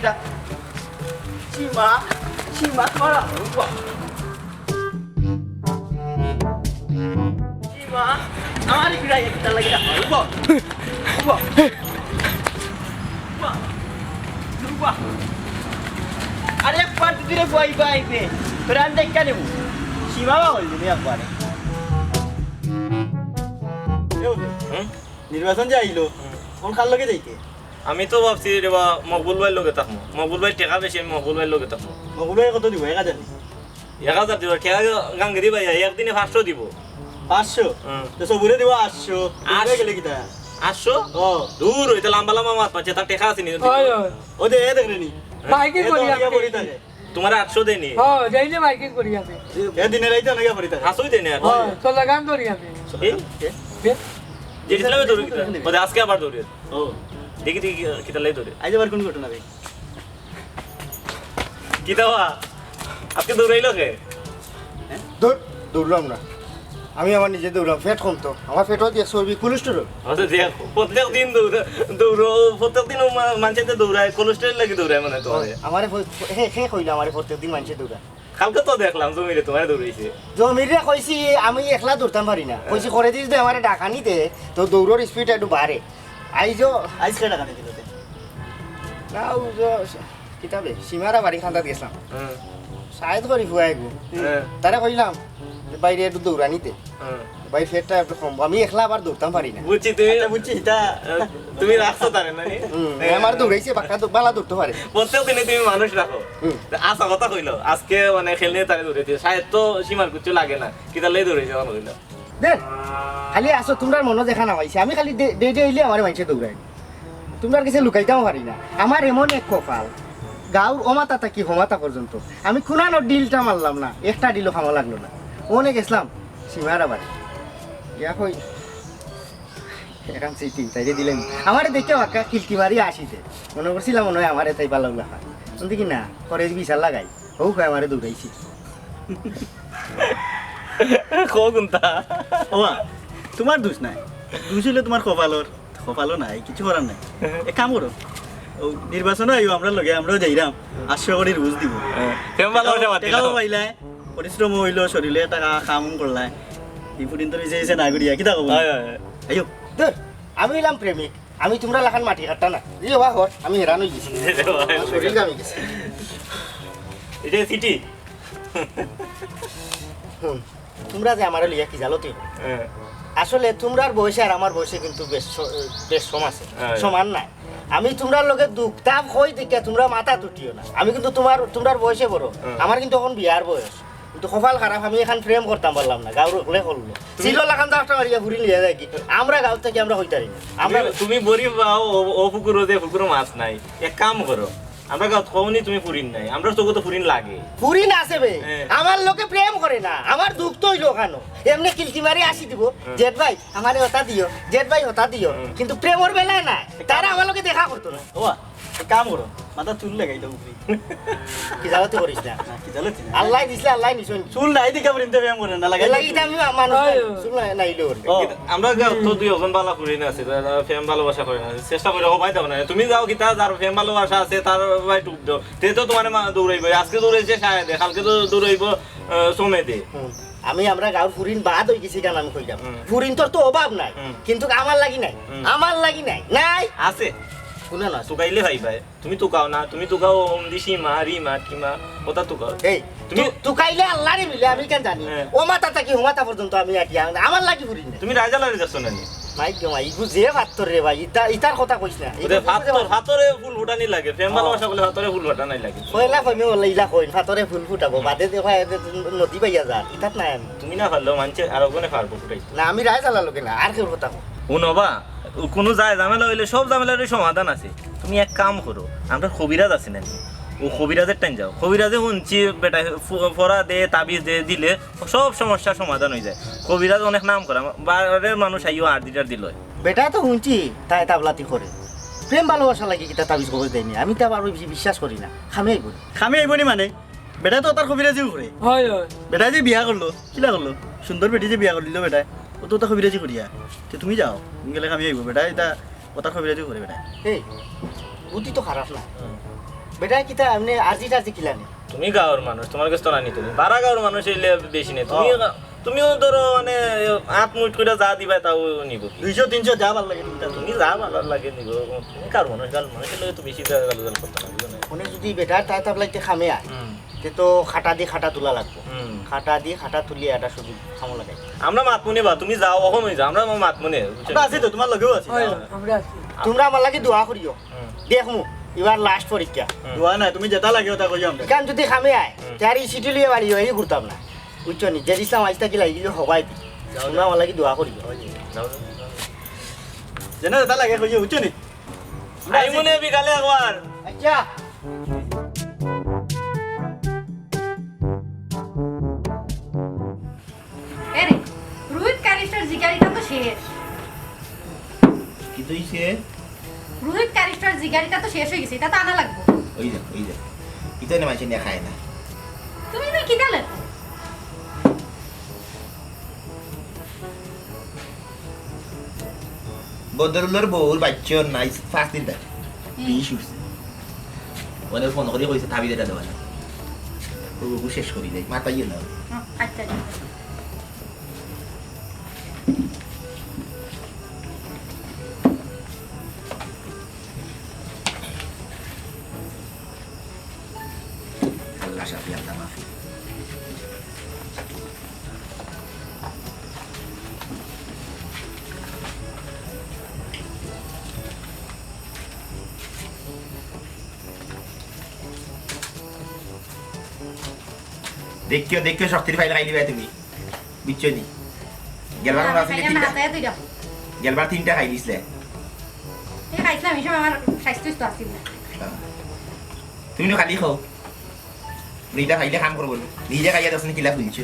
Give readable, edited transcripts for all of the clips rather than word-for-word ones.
কিটা সীমা সীমা তোমার সীমা আমার কিটা কিটা লাগে আরে একবার দিলে বই পাইবে তোরা দেখা দেবো সীমা বল দিবি একবারে নির্বাচন যে আইলো কোন খাল লগে যাইতে আমি তো ভাবছি রে বা মকবুল ভাইয়ের লগে থাকবো মকবুল ভাই টাকা বেশি আমি মকবুল ভাইয়ের লগে থাকবো মকবুল ভাই কত দিব 1000 1000 দিব টাকা গাঙ্গেরি ভাই একদিনে 500 দিব 500 তো সবুরে দিব 800 আর গেলে কিটা 800 ও দূর হইতে লম্বা লম্বা মাছ পাচ্ছে তার টাকা আছে নি ও দে এ দেখরে নি বাইকে করি আমি তোমার 800 দেনি হ্যাঁ যাইলে বাইকে করি আমি এ দিনে রাইতে নাকি পড়ি থাকে হাসুই দেনি আর হ্যাঁ তো লাগান ধরি আমি যে ইসলামে দৌড়ি কিটা ওদে আজকে আবার দৌড়ি ও দেখি দেখি কিটা লাই দৌড়ি আজ আবার কোন ঘটনা রে কিটা হওয়া আপনি দৌড়াইলো কে দৌড়লাম না আমি আমার নিজে দৌড়লাম ফেট কমতো আমার ফেটও দিয়ে চর্বি কোলেস্টেরল আচ্ছা দেখো প্রত্যেকদিন দৌড়ো প্রত্যেকদিন মানুষের দৌড়ায় কোলেস্ট্রল লাগি দৌড়ায় মানে তোমার আমার হে কইলা আমার প্রত্যেকদিন মানুষে দৌড়া কালকে তো দেখলাম জমিরে তোমার দৌড়াইছে জমিরে কইছি আমি একলা দৌড়তাম পারি না কইছি করে দিস দে আমার ডাকানিতে তো দৌড়োর স্পিড একটু বাড়ে আইজো আজ কে টাকা দিতে দিতে না কিতাবে সীমারা বাড়ি খান্দাত গেছিলাম হ্যাঁ সাহেদ করি ফুয়াই গো হ্যাঁ তারা কইলাম বাইরে একটু দৌড়ানিতে হ্যাঁ বাইরে ফেটটা একটু কম আমি একলা আবার দৌড়তাম পারি না বুঝছি তুমি বুঝছি এটা তুমি রাখছো তারে না আমার দৌড়াইছে বাক্কা বালা দৌড়তে পারে প্রত্যেক দিনে তুমি মানুষ রাখো হুম। আসা কথা কইলো আজকে মানে খেলনে তারে দৌড়াইছে শায়দ তো সীমার কিছু লাগে না কিতা লাই দৌড়াইছে আমার কইলো দেন খালি আসো তোমরা মনে দেখা না পাইছে আমি খালি ডে ডে হইলে আমার মানুষে দৌড়াই তোমরা কাছে লুকাইতেও পারি না আমার এমন এক কপাল গাঁর অমাতা থাকি হমাতা পর্যন্ত আমি কোনানো ডিলটা মারলাম না একটা ডিলও খামা লাগলো না অনেক গেছিলাম সীমার আবার ইয়া কই এখন সিটি তাইরে দিলেন আমারে দেখে আঁকা খিলকি মারি আসিতে মনে করছিলাম মনে হয় আমারে তাই পালাও লাগা শুনতে কি না পরে বিশাল লাগাই হৌ খাই আমারে দৌড়াইছি কো গুনতা ওয়া তোমার দোষ নাই দোষ হইলে তোমার কপালও নাই কিছু করার নাই এক কাম করো ও নির্বাচনে আইও আমরা লগে আমরাও যাইরাম 800 করে রোজ দিব কেমন ভালোবাসা মাতি টাকাও পাইলাই পরিশ্রম হইলো শরীরে টাকা কাম করলাই ইপুদিন তো নিজে না করিয়া কিতা কব আইও ধর আমি এলাম প্রেমিক আমি তোমরা লাখান মাটি কাটতা না এই বা হর আমি হেরান হয়ে গেছি শরীর গামি গেছি এটা সিটি তোমরা যে আমার লিয়া কি জানো তুই হ্যাঁ আসলে তোমরার বয়সে আর আমার বয়সে কিন্তু বেশ সম আছে হ্যাঁ। সমান নাই আমি তোমরার লগে দুঃখ তাপ হই দেখে তোমরা মাথা তুটিও না আমি কিন্তু তোমরার বয়সে বড় আমার কিন্তু এখন বিয়ার বয়স কিন্তু কপাল খারাপ আমি এখন প্রেম করতাম পারলাম না গাঁর হলে করলো ছিল লাখান 10 টাকা মারিয়া ঘুরি নিয়ে যায় কি আমরা গাঁও থেকে আমরা হইতারি না আমরা তুমি বড়ি পাও ও পুকুরো যে পুকুরো মাছ নাই এক কাম করো আমরা গাঁত কওনি তুমি ফুরিন নাই আমরা চোখে তো ফুরিন লাগে ফুরি না আছে বে হ্যাঁ। আমার লোকে প্রেম করে না আমার দুঃখ তো হইলো কেন এমনি কিলকি মারি আসি দিব জেঠ ভাই আমারে হতা দিও জেঠ ভাই হতা দিও কিন্তু প্রেমর বেলায় না তারা আমার লোকে দেখা করতো না ওয়া এক কাম করো মাথা চুল লাগাইলো উপরি কি জ্বালাতে করিস না না কি জালতি না আল্লাহ দিছিলে আল্লাহ নিছুন চুল নাই দিকা পরিতে ব্যায়াম করে না লাগাই লাগি আমি মানুষ শুন নাইলো ও আমরা গাঁত তো দুই ওজন বালা ফুরিন আছে ফেম ভালোবাসা করে না চেষ্টা করে হবাই দাও না তুমি যাও কি তার যার ফেম ভালোবাসা আছে তার ভাই টুক দাও তে তো তোমার দৌড়াইব আজকে দৌড়াইছে শায়দ কালকে তো দৌড়াইব সোমেতে আমি আমরা গাঁর ফুরিন বাদ হয়ে গেছি কেন আমি কইলাম ফুরিন তোর তো অভাব নাই কিন্তু আমার লাগি নাই আমার লাগি নাই নাই আছে শুনে না তুকাইলে ভাই ভাই তুমি তুকাও না তুমি তুকাও দিশি মা রিমা কিমা ওটা তুকাও এই তুই কাইলে আল্লাহ রে মিলে আমি কেন জানি হ্যাঁ। ও মাথা থাকি ও মাথা পর্যন্ত আমি আটি আমার লাগি ফুরিন না তুমি রাজালারে যাচ্ছ না নি মাই কে মাই ইগু যে ভাতর রে ভাই ইতার কথা কইছ না ওরে ফাতরে ফুল ফুটানি লাগে প্রেম ভালোবাসা বলে ফাতরে ফুল ফুটানি লাগে কইলা কইমি ওলা ইলা কইন ভাতরে ফুল ফুটাবো বাদে দেখা নদী পাইয়া যা ইতাত নাই আমি তুমি না পারলেও মানছে আর ওখানে পারবো ফুটাই না আমি রায় জ্বালা লোকে না আর কেউ কথা কও। শুনবা কোনো যায় ঝামেলা হইলে সব ঝামেলারই সমাধান আছে তুমি এক কাম করো আমরা কবিরাজ আছি না ও কবিরাজের টাইম যাও কবিরাজে শুনছি বেটা ফরা দে তাবিজ দে দিলে সব সমস্যার সমাধান হয়ে যায় কবিরাজ অনেক নাম করা বাইরের মানুষ আইও আর দিটার দিল বেটা তো শুনছি তাই তাবলাতি করে প্রেম ভালোবাসা লাগি কিতা তাবিজ কবজ দেয়নি আমি তো আবার বিশ্বাস করি না খামেই করি খামি আইবনি মানে বেটা তো তার কবিরাজিও করে হয় হয় বেটা যে বিয়া করলো কিলা করলো সুন্দর বেটি যে বিয়া করলিল বেটা ও তো কবিরাজি করিয়া তো তুমি যাও তুমি গেলে খামি আইব বেটা এটা ও তার কবিরাজি করে বেটা এই বুদ্ধি তো খারাপ না বেটা কিতা এমনি আজি টাজি কিলানি তুমি গাঁৱৰ মানুষ তোমার কাছে তো নানি তুমি বারা গাঁৱৰ মানুষ এলে বেশি নেই তুমিও ধরো মানে 8 মিনিট করে যা দিবা তাও নিব কি 200-300 যা ভাল লাগে তুমি তুমি যা ভালো লাগে নিব তুমি কার মানুষ গাল মানুষের লগে তো বেশি গাল গাল করতে না বুঝো না কোনে যদি বেটা তাই তাবলাইতে খামে আয় তে তো খাটা দিয়ে খাটা তোলা লাগবো খাটা দিয়ে খাটা তুলি এটা শুধু খামো লাগে আমরা মাত মনে বা তুমি যাও কখন হই যাও আমরা মাত মনে আমরা আছি তো তোমার লগেও আছি হয় আমরা আছি তোমরা আমার লাগে দোয়া করিও দেখমু এবার লাস্ট পরীক্ষা দোয়া নাই তুমি যেটা লাগে ওটা কই আমরা কারণ যদি খামে আয় তারি সিটি লিয়ে বাড়ি হয়ে ঘুরতাম না বুঝছো নি যে ইসলাম আইসটা কি লাগি হবাই দি তোমরা আমার লাগে দোয়া করিও যেটা যেটা লাগে কই উচ্চ নি আই মনে বিকালে একবার আচ্ছা এরে রোহিত কারিস্টার জিগারিটা তো শেষ কি তুইছে রোহিত কারিস্টার জিগারিটা তো শেষ হয়ে গেছে এটা তো আনা লাগবে ওই যা ইতো না মাঝে নিয়ে খায় না তুমি না কি ডালে বদরুল্লার বউর বাচ্চা নাই 5 দিন থাকে বিষ উঠছে ওদের ফোন করে কইছে থাবি দেটা দেওয়া না ও শেষ করি দেয় মাথা ইয়ে না আচ্ছা আল্লাহ শাফি আল্লাহ মাফি দেখিও শক্তির ফাইল খাই দিবে তুমি বুঝছো নি গেলবার মনে আছে না হাতে তুই যাও গেলবার 3টা খাই দিছিলে এই খাইছিলাম এই সময় আমার স্বাস্থ্য তো আসছিল না তুমি নো খালি খাও দুইটা খাইলে কাম করবো নিজে খাইয়া দশ কিলা ফুলছে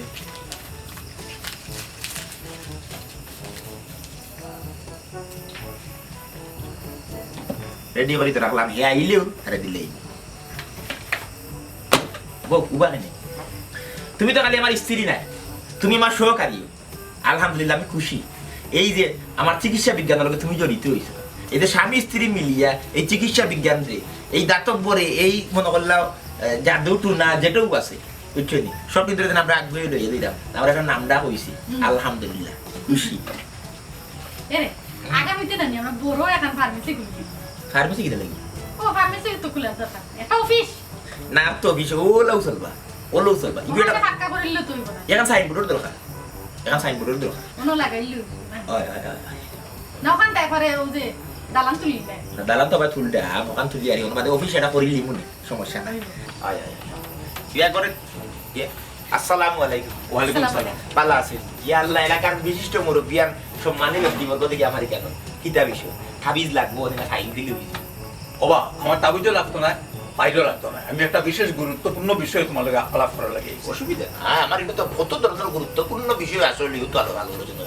রেডি করে তো রাখলাম হে আইলেও আরে দিলেই বউ উবা নেই তুমি তো খালি আমার স্ত্রী না তুমি আমার সহকারী আলহামদুলিল্লাহ আমি খুশি এই যে আমার চিকিৎসা বিজ্ঞানের লগে তুমি জড়িত হইছো এই যে স্বামী স্ত্রী মিলিয়া এই চিকিৎসা বিজ্ঞান রে এই দাতব্যরে এই মনে করলাম জাদু টুনা যেটাও আছে বুঝছো নি সব কিন্তু আমরা আগ্রহী লইয়া দিলাম আমরা একটা নামটা হইছি আলহামদুলিল্লাহ খুশি এরে আগামীতে না আমরা বড় এখন ফার্মেসি খুলছি ফার্মেসি কিটা লাগি ও ফার্মেসি তো খুলে দরকার একটা অফিস না তো অফিস ওলাও চলবা ওটা পাক্কা করিলে তুই বড় এখন সাইনবোর্ডের দরকার ওনো লাগাইলু হয় না ওখান তারপরে ও যে দালান তুলি দেয় না দালান তো আবার তুলটা মকান তুলি আর মানে অফিস এটা করিলি মনে সমস্যা নাই আয় বিয়া করে আসসালামু আলাইকুম ওয়ালাইকুম সালাম ভালো আছেন ইয়া আল্লাহ এলাকার বিশিষ্ট মুরব্বিয়ান সম্মানী ব্যক্তিবর্গ থেকে আমার কেন কিতা বিষয় তাবিজ লাগবো ওদিকে সাইন দিলি ওবা আমার তাবিজও লাগতো না ফাইলও লাগতো না আমি একটা বিশেষ গুরুত্বপূর্ণ বিষয় তোমার লগে আলাপ করার লাগে অসুবিধা হ্যাঁ আমার এটা তো কত ধরনের গুরুত্বপূর্ণ বিষয় আসলে তো আলোচনা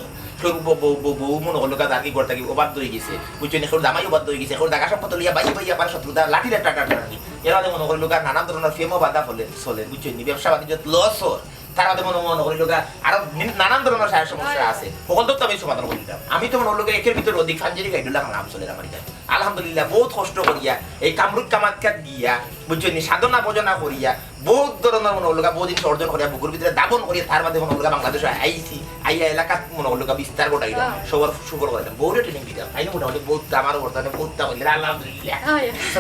বউ মনে হলো কাজ আগে করতে অবাধ্য হয়ে গেছে বুঝছেন এখন দামাই অবাধ্য হয়ে গেছে এখন দেখা সম্পত্তি লিয়া বাইয়া পার শত্রুতা লাঠির একটা টানি এরা মনে করলো নানান ধরনের ফেমও বাধা ফলে চলে বুঝছেন ব্যবসা বাণিজ্য লস হয় তারা মনে করিল আরো নানান ধরনের সাহেব সমস্যা আছে সকল তো আমি সমাধান করে দিতাম আমি তো মনে হলো একের ভিতরে অধিক ফাঞ্জেরি গাইডুল্লাহ নাম চলে আমার আলহামদুলিল্লাহ বহুত কষ্ট করিয়া এই কামরুক কামাখ্যা দিয়া বুঝছেন সাধনা ভোজনা করিয়া বহুত ধরনের মনে হলো বহু জিনিস অর্জন করিয়া বুকুর ভিতরে দাপন করিয়া তার মাঝে মনে হলো বাংলাদেশ আইসি আইয়া এলাকাত মনে হলো বিস্তার গোটাইলাম সবার সুফল করাইলাম বহুটা ট্রেনিং দিতাম তাই মোটামুটি বহুত আমার বর্তমানে বহুত আলহামদুলিল্লাহ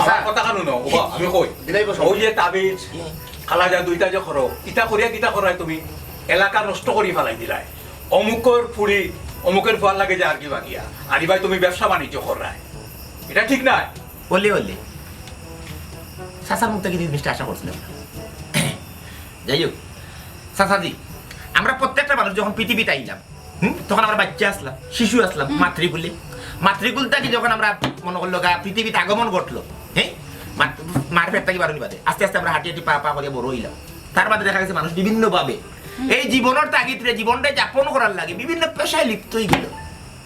আমার কথা কানো না ওবা আমি কই ওই যে তাবিজ খালা যা দুইটা যে করো কিতা করাই তুমি এলাকা নষ্ট করি ফেলাই দিলাই অমুকের ফুড়ি অমুকের ফল লাগে যে আর কি বাকিয়া আর ভাই তুমি ব্যবসা বাণিজ্য করাই এটা ঠিক নাই বললে সাসার মুখ থেকে জিনিসটা আশা করছিলাম যাই হোক সাসাজি আমরা প্রত্যেকটা মানুষ যখন পৃথিবীতে আইলাম তখন আমরা বাচ্চা আসলাম শিশু আসলাম মাতৃকুল থেকে যখন আমরা মনে করলো পৃথিবীতে আগমন ঘটলো হ্যাঁ মার পেট থেকে বারোনি বাদে আস্তে আস্তে আমরা হাঁটি পা করে বড় হইলাম তার বাদে দেখা গেছে মানুষ বিভিন্ন ভাবে এই জীবনের তাগিদে জীবনটা যাপন করার লাগে বিভিন্ন পেশায় লিপ্ত হয়ে গেল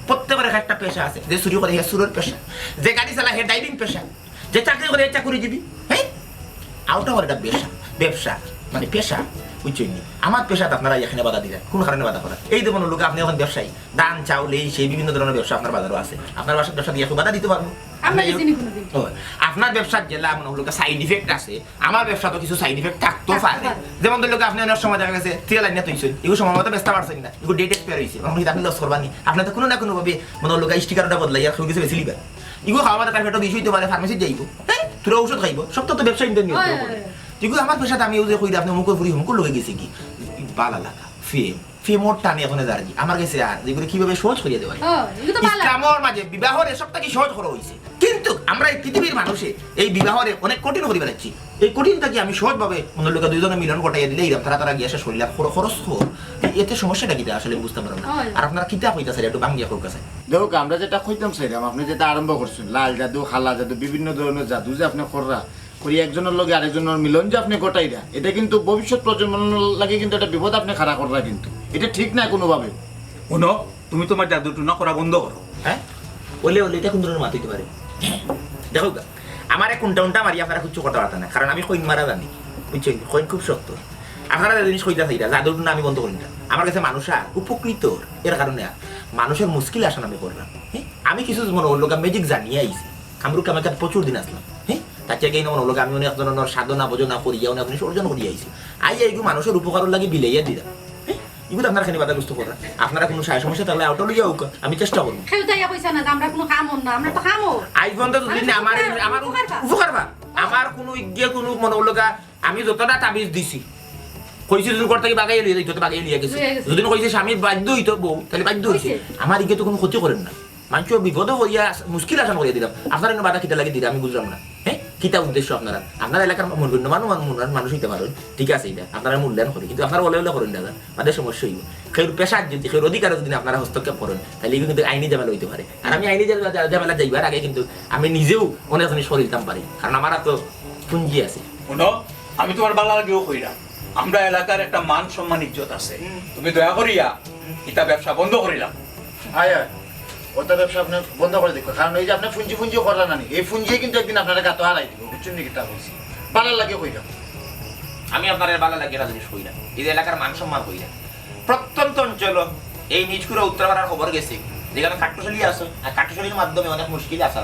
প্রত্যেকের একটা পেশা আছে যে চুরি করে হে চুরের পেশা যে গাড়ি চালায় হে ড্রাইভিং পেশা যে চাকরি করে হে চাকরিজীবী হ্যাঁ আউটা করে একটা ব্যবসা মানে পেশা বুঝছেন আমার পেশাতে আপনারা এখানে বাধা দিলেন কোন কারণে বাধা করা এই দেখুন লোক আপনি এখন ব্যবসায়ী ধান চাউল এই সেই বিভিন্ন ধরনের ব্যবসা আপনার বাজারও আছে আপনার বাসার ব্যবসা দিয়ে বাধা দিতে পারবো আমরা গেছি নি কোনোদিন আপনার ব্যবসার জেলা মনে হলো সাইড ইফেক্ট আছে আমার ব্যবসা তো কিছু সাইড ইফেক্ট থাকতেও পারে যেমন ধরলো আপনি অনেক সময় দেখা গেছে তেল আইনা তৈছেন এগুলো সময় মতো ব্যস্ত পারছেন না এগুলো ডেট এক্সপায়ার হয়েছে আপনি লস করবানি আপনার তো কোনো না কোনো ভাবে মনে হলো স্টিকারটা বদলাই আর কিছু বেশি লিবেন এগুলো খাওয়া মাথা টাইফয়েড বিষয় হইতে পারে ফার্মেসি যাইব হ্যাঁ তোরা ঔষধ খাইব সব তো ব্যবসা ইন্টারনিউ এগুলো আমার পেশাতে আমি যে কইরা আপনি মুখে ফুরি মুখ লগে গেছে কি বালা লাগা ফেমোর টানে এখন জার্জি আমার কাছে আর যেগুলো কিভাবে সহজ করিয়ে দেওয়া ইসলামর মাঝে বিবাহর এসবটা কি সহজ করা হয়েছে কিন্তু আমরা এই পৃথিবীর মানুষে এই বিবাহরে অনেক কঠিন করি বেড়াচ্ছি এই কঠিনটাকে আমি সহজভাবে মনে লোক দুইজনে মিলন ঘটাইয়া দিলে এইরকম তারা গিয়ে শরীর খরচ এতে সমস্যাটা কিটা আসলে বুঝতে পারলাম না আর আপনারা কিতা হইতাছে একটু বাঙ্গিয়া হোক কাছে দেখো আমরা যেটা কইতাম সেরাম আপনি যেটা আরম্ভ করছেন লাল জাদু খালা জাদু বিভিন্ন ধরনের জাদু যে আপনি কররা করি একজনের লগে আরেকজনের মিলন যে আপনি গোটাইরা এটা কিন্তু ভবিষ্যৎ প্রজন্মের লাগে কিন্তু এটা বিপদ আপনি খাড়া কররা কিন্তু এটা ঠিক না কোনোভাবে শুনো তুমি তোমার জাদুটু না করা বন্ধ করো হ্যাঁ ওলে এটা কোন ধরনের মাথাইতে পারে দেখো আমার কোনটা মারি আপনারা কিছু করতে পারতেন না কারণ আমি কইন মারা জানি বুঝছেন কইন খুব শক্ত আপনারা যে জিনিস কইতা চাইরা জাদুর না আমি বন্ধ করি না আমার কাছে মানুষ উপকৃত এর কারণে মানুষের মুশকিল আসান আমি করলাম হ্যাঁ আমি কিছু মনে হলো ম্যাজিক জানিয়ে আইছি আমরুকে আমার কাছে প্রচুর দিন আসলাম হ্যাঁ তার থেকে মনে হলো আমি অনেক জনের সাধনা ভোজনা করিয়া অনেক জিনিস অর্জন করিয়া আইছি এইগুলো মানুষের উপকারের লাগে বিলাইয়া দিলাম এগুলো আপনার খানি বাধা বুঝতে করা আপনারা কোনো সমস্যা তাহলে আউট লইয়া হোক আমি চেষ্টা করবো খেউতাইয়া কইছা না যে আমরা কোনো কাম না আমরা তো কামও আইফোন তো যদি আমার আমার উপকার বা আমার কোনো ইজ্ঞে কোনো মনে হলো আমি যতটা তাবিজ দিছি কইছি যদি করতে কি বাগাই লিয়ে যাইতো বাগাই লিয়ে গেছে যদি কইছে স্বামী বাধ্য হইতো বউ তাহলে বাধ্য হইছে আমার ইজ্ঞে তো কোনো ক্ষতি করেন না মানুষ বিপদ হইয়া মুশকিল আসান করিয়া দিলাম আপনারা বাধা কিতা লাগে দিলাম আমি বুঝলাম না হ্যাঁ কিতা উদ্দেশ্য আপনারা আপনার এলাকার মানুষ হইতে পারেন ঠিক আছে এটা আপনারা মূল্যায়ন করেন কিন্তু আপনারা বলে করেন দাদা তাদের সমস্যা হইব সেই পেশার যদি সেই অধিকার যদি আপনারা হস্তক্ষেপ করেন তাহলে এগুলো কিন্তু আইনি ঝামেলা হইতে পারে আর আমি আইনি ঝামেলা যাইবার আগে কিন্তু আমি নিজেও অনেক জিনিস সরিতাম পারি কারণ আমার তো পুঞ্জি আছে শুনো আমি তোমার বালা লাগেও কইরাম আমরা এলাকার একটা মান সম্মান ইজ্জত আছে তুমি দয়া করিয়া এটা ব্যবসা বন্ধ করিলাম আয় ওটা ব্যবসা আপনি বন্ধ করে দেখো কারণ এই যে আপনি ফুঞ্জি করলেন না এই ফুঞ্জি কিন্তু একদিন আপনারা গাতো হারাই দিব বুঝছেন নাকি তা বলছি বালার লাগে কইরা আমি আপনার বালা লাগে একটা জিনিস কইরা এই এলাকার মান সম্মান কইরা প্রত্যন্ত অঞ্চল এই নিজকুরা উত্তরপাড়ার খবর গেছে যেখানে কাঠশালী আছে আর কাঠশালীর মাধ্যমে অনেক মুশকিল আছে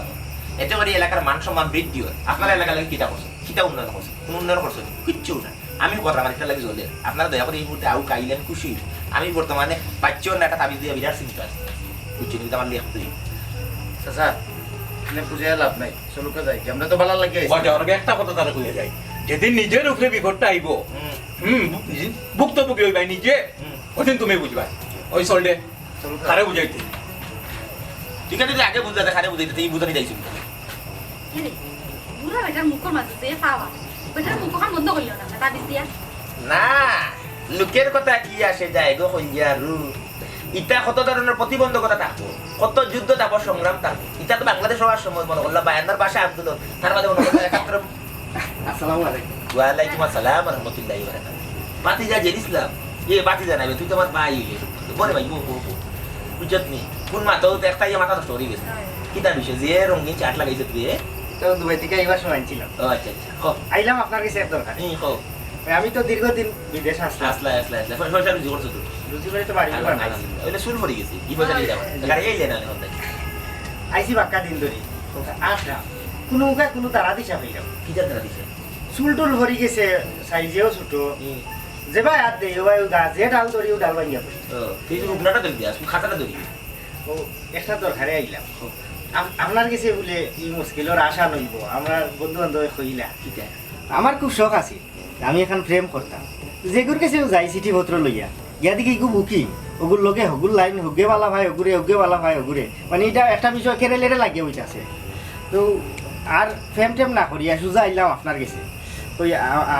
এতে করে এলাকার মান সম্মান বৃদ্ধি হয় আপনার এলাকা লাগে কিতা করছে কিতা উন্নয়ন করছে কোন উন্নয়ন করছে কিচ্ছু না আমি কথা আমার এটা লাগে চলে আপনারা দয়া করে এই মুহূর্তে আউ কাইলেন খুশি আমি বর্তমানে বাচ্চর না একটা তাবিজ দিয়ে বিরাট চিন্তা আছে বুঝছেন কিন্তু আমার লিখতে চাচা আপনি বুঝে লাভ নাই চলুকে যাই আমরা তো বালার লাগে অনেক একটা কথা তারা কইয়া যায় যেদিন নিজের উপরে বিপদটা আইব ভুক্তভোগী হইবাই নিজে ওদিন তুমি বুঝবা ওই চলডে কারে বুঝাইতে ঠিক আছে আগে বুঝাতে কারে বুঝাইতে এই বুঝানি যাইছি বুড়া বেটার মুখের মাঝে যে পাওয়া বেটার মুখখান বন্ধ করলিও না তাবিজ দিয়া না লোকের কথা কি আসে যায় গো কইয়া রু ইটা কত ধরনের প্রতিবন্ধকতা থাকবো কত যুদ্ধ থাকবো সংগ্রাম থাকবো ইটা তো বাংলাদেশ হওয়ার সময় মনে করলাম বায়ান্নার ভাষা আন্দোলন তার মাঝে মনে করলাম একাত্তর আসসালামু আলাইকুম ওয়ালাইকুম আসসালাম ওয়া রাহমাতুল্লাহি ওয়া বারাকাতুহু বাতিজা জেরিসলাম বাতিজা নাইবে তুই তো আমার ভাই বলে ভাই বুঝত নি কোন মাথা তো একটাই মাথা নষ্ট হয়ে গেছে কিতা বিষয় যে রঙিন চাট লাগাইছে তুই তো দুবাই থেকে এইবার সময় ছিলাম ও আচ্ছা আচ্ছা আইলাম আপনার কাছে এক দরকার আমি তো দীর্ঘদিন বিদেশ আসলাম পয়সা রুজি করছো তুই রুজি করে তো বাড়ি ওইটা শুরু করে গেছি কি পয়সা দিয়ে যাবো গাড়ি এই লেনা আইসি বাক্কা দিন ধরি আসলাম কোনো তারা দিশা পাইলাম কি জানা দিছে চুল টুল ভরি গেছে সাইজেও ছোট যে ভাই আর দেই ভাই উদা যে ডাল ধরি ডাল ভাঙিয়া পড়ি তুই তো উপনাটা ধরি দিস খাতাটা ধরি ও একটা দরকারে আইলাম আপনার কাছে বলে এই মুশকিলের আশা নইব আমার বন্ধু বান্ধব কইলা কিটা আমার খুব শখ আছে আমি এখন প্রেম করতাম যেগুর কাছেও যাই চিঠি পত্র লইয়া গিয়া দেখি ইগু বুকিং ওগুর লগে হগুর লাইন হুগে বালা ভাই হগুরে মানে এটা একটা বিষয় কেড়ে লেড়ে লাগিয়ে হইতাছে তো আর প্রেম টেম না করিয়া সোজা আইলাম আপনার কাছে ওই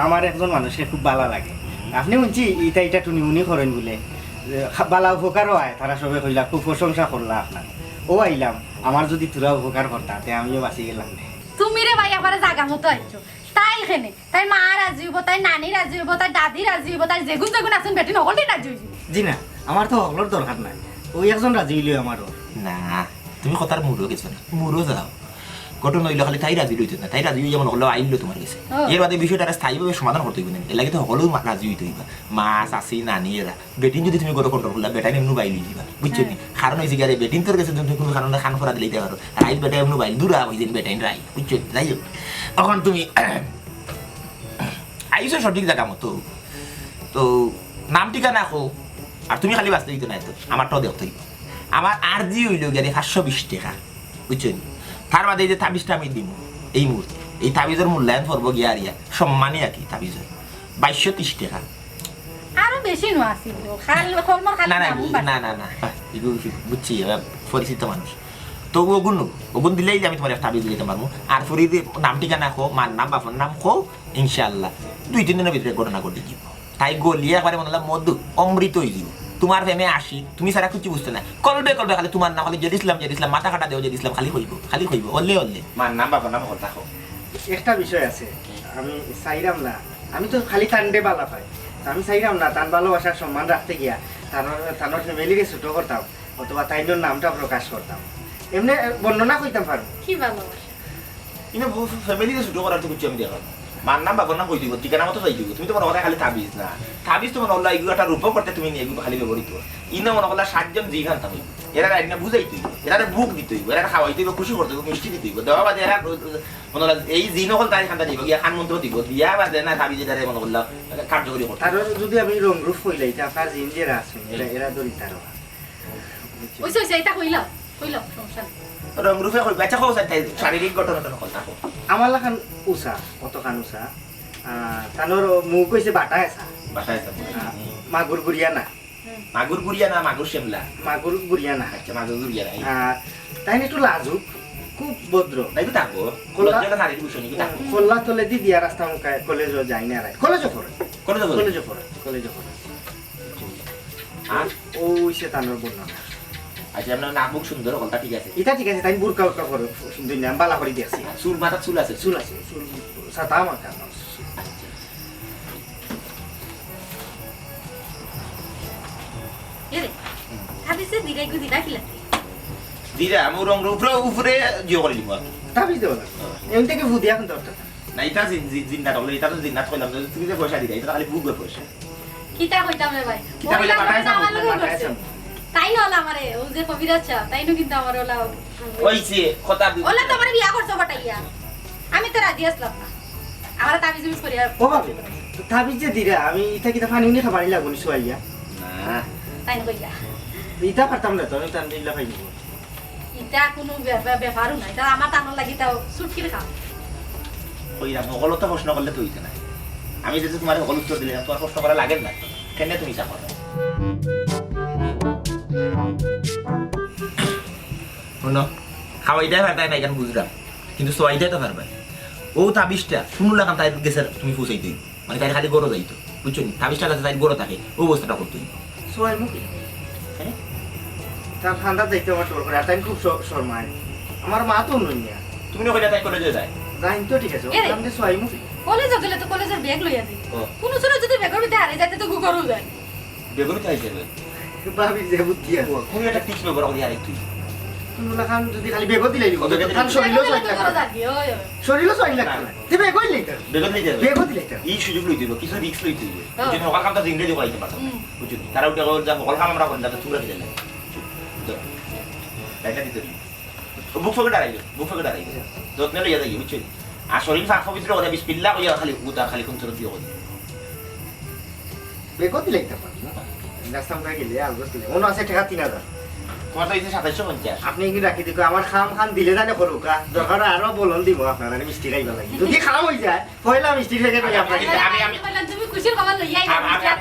আমার একজন মানুষকে খুব ভালো লাগে আপনি শুনছি এটা টুনি করেন বলে বালা উপকারও হয় তারা সবে কইলা খুব প্রশংসা করলা আপনার ও আইলাম আমার যদি তোরা উপকার করতা তে আমিও বাঁচি গেলাম তুমি রে ভাই আবার জাগা মতো আইছো তাই এখানে তাই মা রাজি হইব তাই নানি রাজি হইব তাই দাদি রাজি হইব তাই যেগুন আছেন বেটি নকলটি রাজি হইব জি না আমার তো হকলোর দরকার নাই ওই একজন রাজি হইলে আমারও না তুমি কথার মুড়ো গেছো না মুড়ো যাও ঘটনা হইলো খালি তাই রাজি হইতো না তাই রাজি হয়ে যেমন হলো আইলো তোমার কাছে এর বাদে বিষয়টা স্থায়ীভাবে সমাধান করতে হইবে না এর লাগে তো সকলেও রাজি হইতে হইবা মা চাষি নানি এরা বেটিন যদি তুমি গত কন্ট্রোল করলা বেটাই এমনি বাইলি দিবা বুঝছো নি কারণ হয়েছে গিয়ে বেটিন তোর কাছে তুমি কোনো কারণে খান ফরা দিলে পারো রাইত বেটাই এমনি বাইল দূরা হয়ে যান বেটাইন রাই বুঝছো যাই হোক তখন তুমি আইসো সঠিক জায়গা মতো তো নাম ঠিকানা রাখো আর তুমি খালি বাঁচতে দিতে না তো আমারটাও দেখতে হইব আমার আর জি হইল গিয়ে 520 টাকা বুঝছেন তার বাদে এই যে তাবিজটা আমি দিব এই মুহূর্তে এই তাবিজের মূল্যায়ন করব গিয়ে আর সম্মানই আর কি তাবিজের 2230 টাকা আরো বেশি নো আছিল খাল কলমর খালি না না নামু না না না এগুলো বুঝছি পরিচিত মানুষ তো ওগুন দিলেই যে আমি তোমার একটা তাবিজ দিতে পারবো আর ফরি নাম ঠিকানা খো মার নাম বাপর নাম খো ইনশাআল্লাহ 2-3 দিনের ভিতরে ঘটনা ঘটে দিব তাই গলিয়ে একবারে মনে হলো মধু অমৃত হয়ে যাব তোমার ফেমে আসি তুমি সারা কিছু বুঝতে না কলবে খালি তোমার নাম খালি জেদিসলাম মাথা কাটা দেও জেদিসলাম খালি হইব অল্লে মার নাম বাবার নাম কথা কো একটা বিষয় আছে আমি চাইরাম না আমি তো খালি তান্ডে বালা পাই আমি চাইরাম না তান ভালোবাসার সম্মান রাখতে গিয়া তানোর ফ্যামিলিকে ছোট করতাম অথবা তাইনোর নামটা প্রকাশ করতাম এমনি বর্ণনা করতাম পারবো কি ভালো ইনো ফ্যামিলিতে ছোট করার তো কিছু আমি দেখলাম মার নাম বাবার নাম কই দিব ঠিকানা মতো যাই দিব তুমি তো মনে হয় খালি তাবিজ না তাবিজ তো মনে হলো এগুলো একটা রূপ করতে তুমি নিয়ে এগুলো খালি ব্যবহৃত ইনো মনে হলো 7 জন জি খান তাবিজ এরা রাইনা বুঝাইতে এরা বুক দিতে এরা খাওয়াইতে খুশি করতে মিষ্টি দিতে দেওয়া বাদে এরা মনে হলো এই জিন হল তাই খান্তা দিব গিয়া খান মন্ত্র দিব দিয়া বাদে না তাবিজ এরা মনে হলো কার্যকরী করতে আর যদি আমি রং রূপ হইলাই তা আপনার জিন যে আছে এরা দরিতার ওইসে এটা কইলা সমস্যা রং রূপে কই বাচ্চা খাও সাথে শারীরিক ঘটনাটা কথা কো আমার লাখান উষা কতখান উষা তানোর মুখ কইছে বাটা এসা বাসায় মাগুর গুড়িয়া না মাগুর গুড়িয়া না মাগুর শেমলা মাগুর গুড়িয়া না আচ্ছা মাগুর গুড়িয়া না তাই একটু লাজুক খুব ভদ্র তাই তো থাকবো লজ্জাটা নারীর বিষয় নাকি থাকবো কল্লা তলে দি দিয়া রাস্তা মুখায় কলেজও যাই না রাই কলেজও পড়ে করে দেবো কলেজও পড়ে আর ওই সে তানোর বর্ণনা আচ্ছা আপনার নাক মুখ সুন্দর হলটা ঠিক আছে এটা ঠিক আছে তাই বুরকা উরকা করে দুই নাম বালা করে দিয়েছি চুল মাথা চুল আছে চুল আছে চুল সাদা মাথা এরে তাবিজে দিলে গু দিলা কি লাগে দিরা আমি রং উপরে উপরে জিও করে দিব তাবিজ দেবো না এমন থেকে ভুদিয়া এখন দরকার না এটা জিন্নাত হলো এটা তো জিন্নাত কইলাম তুমি যে পয়সা দিলা এটা খালি বুকবে পয়সা কিতা কইতাম রে ভাই কিতা কইলা পাঠাইছাম, আমার লগে পাঠাইছাম। করছে। তাই না হলো আমারে ও যে কবিরাজ চা তাই নো কিন্তু আমার ওলা ওইছে কথা ওলা তো আমার বিয়া করছো বটাইয়া আমি তো রাজি আসলাম না আমার তাবিজ মিস করিয়া ও ভাবে তাবিজ যে দিরা আমি ইটা কিতা পানি উনি খাবারই লাগুনি শুয়াইয়া না তাই না কইয়া ইটা পারতাম না তো আমি তান দিলা পাই দিব ইটা কোনো ব্যাপারও নাই এটা আমার টানোর লাগি তাও সুটকি খা কইরা মগলতা প্রশ্ন করলে তো হইতে না আমি যদি তোমার সকল উত্তর দিলাম তোমার প্রশ্ন করা লাগে না কেন তুমি চাও শুনো খাওয়াইটাই পারতাই না এখানে বুঝলাম কিন্তু সোয়াইটাই তো পারবে ও তাবিজটা শুনু লাগাম তাই গেছে তুমি ফুসাই দিই মানে তাই খালি গরো যাইতো বুঝছো নি তাবিজটা কাছে তাই গরো থাকে ও অবস্থাটা করতো শুয়াই মুখে হ্যাঁ তার ঠান্ডা দেখতে আমার ডর করে আর তাই খুব শর্মায় আমার মা তো নইয়া তুমি না কইলা তাই কলেজে যায় জানি তো ঠিক আছে এরে। আমি শুয়াই মুখে কলেজ গেলে তো কলেজের ব্যাগ লইয়া দিই ও। কোনো ছোট যদি ব্যাগের ভিতরে হারিয়ে যাইতে তো গুগরও যায় বেগুনি তাই যাবে ভাবি যে বুদ্ধি আছে তুমি একটা টিপস ব্যবহার করি আর একটু তুমি লাখান যদি খালি বেগো দিলাই দিব ও, বেগো তার শরীরও ব্যাগও চাই তো লাগবে যাবি ওই ওই। শরীরও চাই লাগবে না তুমি বেগো দিলাই তো বেগুন নিয়ে যাবে বেগো দিলাই তো এই সুযোগ লইতে দিব কিছু রিস্ক লইতে দিব হ্যাঁ। যদি সকাল কামটা ইংরেজি করাইতে পারতাম হুম। বুঝছো তারা উঠে গেল যা সকাল কাম আমরা করি না তো তোমরা দিলে এটা দিতে দিই বুক ফকে দাঁড়াইবে যত্ন লইয়া যাই বুঝছো আর শরীর ফাঁক পবিত্র কথা বিসমিল্লাহ কইয়া খালি উতা খালি কোন তোর দিও বেগো দিলাই তো রাস্তা মুখে গেলে আর বসলে মনে আছে টাকা 3000 তোমার তো এই 2750 আপনি কি রাখি দিকে আমার খাম দিলে জানে করুকা দরকার আরো বলন দিব আপনারা মিষ্টি খাইবা লাগি যদি খারাপ হই যায় পয়লা মিষ্টি থেকে তো আপনাকে বললাম, তুমি খুশির খবর লইয়াই